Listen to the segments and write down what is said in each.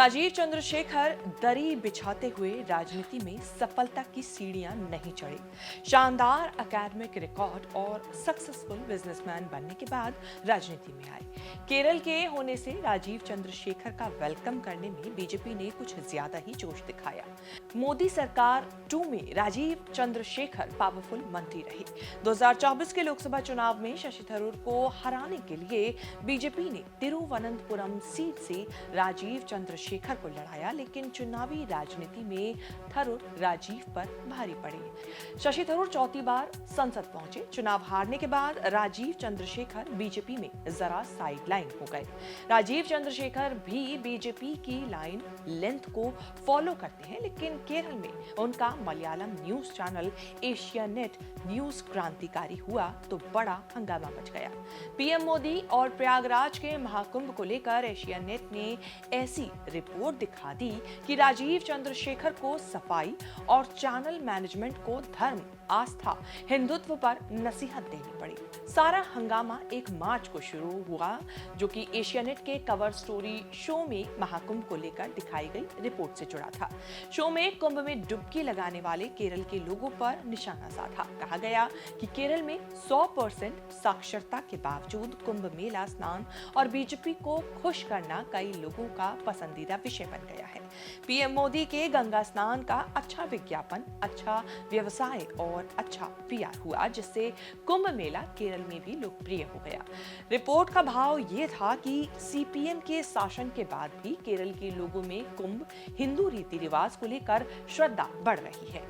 राजीव चंद्रशेखर दरी बिछाते हुए राजनीति में सफलता की सीढ़ियां नहीं चढ़े। शानदार एकेडमिक रिकॉर्ड और सक्सेसफुल बिजनेसमैन बनने के बाद राजनीति में आए। केरल के होने से राजीव चंद्रशेखर का वेलकम करने में बीजेपी ने कुछ ज्यादा ही जोश दिखाया। मोदी सरकार 2 में राजीव चंद्रशेखर पावरफुल मंत्री रहे। 2024 के लोकसभा चुनाव में शशि थरूर को हराने के लिए बीजेपी ने तिरुवनंतपुरम सीट से राजीव चंद्रशेखर को लड़ाया, लेकिन चुनावी राजनीति में थरूर राजीव पर भारी पड़े। शशि थरूर चौथी बार संसद पहुंचे। चुनाव हारने के बाद राजीव चंद्रशेखर बीजेपी में जरा साइडलाइन हो गए। राजीव चंद्रशेखर भी बीजेपी की लाइन लेंथ को फॉलो करते हैं, लेकिन केरल में उनका Malayalam news channel Asianet news क्रांतिकारी हुआ तो बड़ा हंगामा मच गया। पीएम मोदी और प्रयागराज के महाकुंभ को लेकर एशियानेट ने ऐसी रिपोर्ट दिखा दी कि राजीव चंद्रशेखर को सफाई और चैनल मैनेजमेंट को धर्म, आस्था, हिंदुत्व पर नसीहत देनी पड़ी। सारा हंगामा 1 मार्च को शुरू हुआ, जो कि एशियानेट के कवर स्टोरी शो में महाकुंभ को लेकर दिखाई गई रिपोर्ट से जुड़ा था। शो में कुंभ में डुबकी लगाने वाले केरल के लोगों पर निशाना साधा। कहा गया कि केरल में 100% साक्षरता के बावजूद कुंभ मेला स्नान और बीजेपी को खुश करना कई लोगों का पसंदीदा विषय बन गया है। पीएम मोदी के गंगा स्नान का अच्छा विज्ञापन, अच्छा व्यवसाय और अच्छा पीआर हुआ, जिससे कुंभ मेला केरल में भी लोकप्रिय हो गया। रिपोर्ट का भाव ये था कि सीपीएम के शासन के बाद भी केरल के लोगों में कुंभ हिंदू रीति रिवाज को लेकर श्रद्धा बढ़ रही है।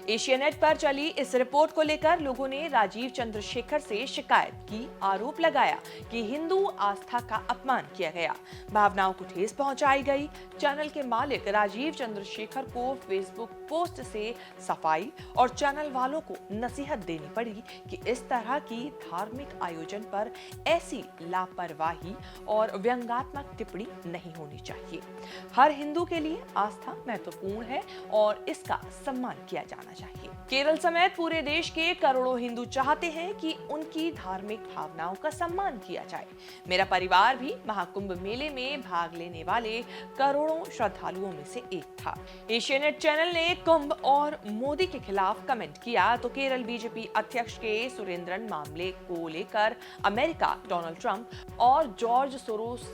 एशियानेट पर चली इस रिपोर्ट को लेकर लोगों ने राजीव चंद्रशेखर से शिकायत की, आरोप लगाया कि हिंदू आस्था का अपमान किया गया, भावनाओं को ठेस पहुंचाई गई। चैनल के मालिक राजीव चंद्रशेखर को फेसबुक पोस्ट से सफाई और चैनल वालों को नसीहत देनी पड़ी कि इस तरह की धार्मिक आयोजन पर ऐसी लापरवाही और व्यंग्यात्मक टिप्पणी नहीं होनी चाहिए। हर हिंदू के लिए आस्था महत्वपूर्ण है और इसका सम्मान किया जाना चाहिए। केरल समेत पूरे देश के करोड़ों हिंदू चाहते हैं कि उनकी धार्मिक भावनाओं का सम्मान किया जाए। मेरा परिवार भी महाकुंभ मेले में भाग लेने वाले करोड़ों श्रद्धालुओं में से एक था। एशियानेट चैनल ने कुंभ और मोदी के खिलाफ कमेंट किया तो केरल बीजेपी अध्यक्ष के सुरेंद्रन मामले को लेकर अमेरिका, डोनाल्ड ट्रंप और जॉर्ज सोरोस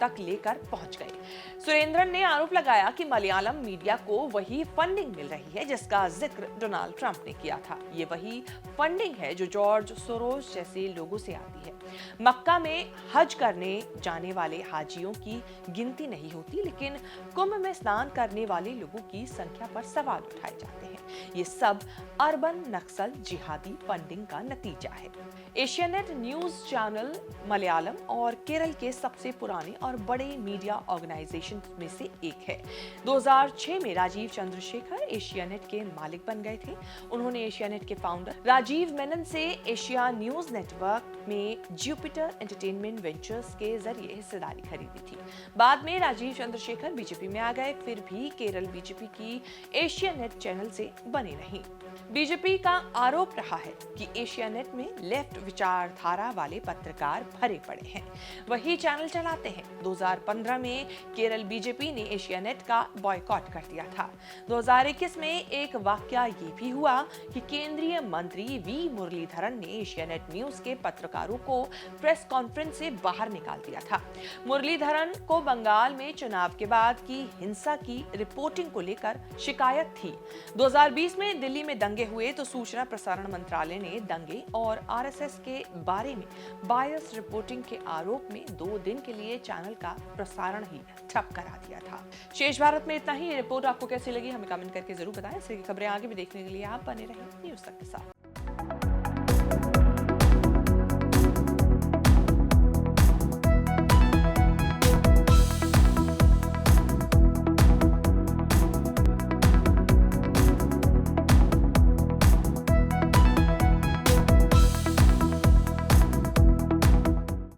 तक लेकर पहुंच गए। सुरेंद्रन ने आरोप लगाया कि मलयालम मीडिया को वही फंडिंग मिल रही है जिसका जिक्र डोनाल्ड ट्रंप ने किया था। ये वही फंडिंग है जो जॉर्ज सोरोस जैसे लोगों से आती है। मक्का में हज करने जाने वाले हाजियों की गिनती नहीं होती, लेकिन कुंभ में स्नान करने वाले लोगों की संख्या पर सवाल उठाए जाते हैं। ये सब अर्बन नक्सल जिहादी फंडिंग का नतीजा है। एशियानेट न्यूज चैनल मलयालम और केरल के सबसे पुराने और बड़े मीडिया ऑर्गेनाइजेशन में से एक है। 2006 में राजीव चंद्रशेखर एशियानेट के मालिक बन गए थे। उन्होंने एशियानेट के फाउंडर राजीव मेनन से एशिया न्यूज नेटवर्क में जुपिटर एंटरटेनमेंट वेंचर्स के जरिए हिस्सेदारी खरीदी थी। बाद में राजीव चंद्रशेखर बीजेपी में आ गए, फिर भी केरल बीजेपी की एशियानेट चैनल से बने नहीं। बीजेपी का आरोप रहा है कि एशियानेट में लेफ्ट विचारधारा वाले पत्रकार भरे पड़े हैं, वही चैनल चलाते हैं। 2015 में केरल बीजेपी ने एशियानेट का बॉयकॉट कर दिया था। 2021 में एक वाकया ये भी हुआ कि केंद्रीय मंत्री वी मुरलीधरन ने एशियानेट न्यूज के पत्रकारों को प्रेस कॉन्फ्रेंस से बाहर निकाल दिया था। मुरलीधरन को बंगाल में चुनाव के बाद की हिंसा की रिपोर्टिंग को लेकर शिकायत थी। 2020 में दिल्ली में दंगे हुए तो सूचना प्रसारण मंत्रालय ने दंगे और आरएसएस के बारे में बायस रिपोर्टिंग के आरोप में 2 दिन के लिए चैनल का प्रसारण ही ठप करा दिया था। शेष भारत में इतना ही। ये रिपोर्ट आपको कैसी लगी हमें कमेंट करके जरूर बताएं। ऐसी खबरें आगे भी देखने के लिए आप बने रहें न्यूज़ तक के साथ।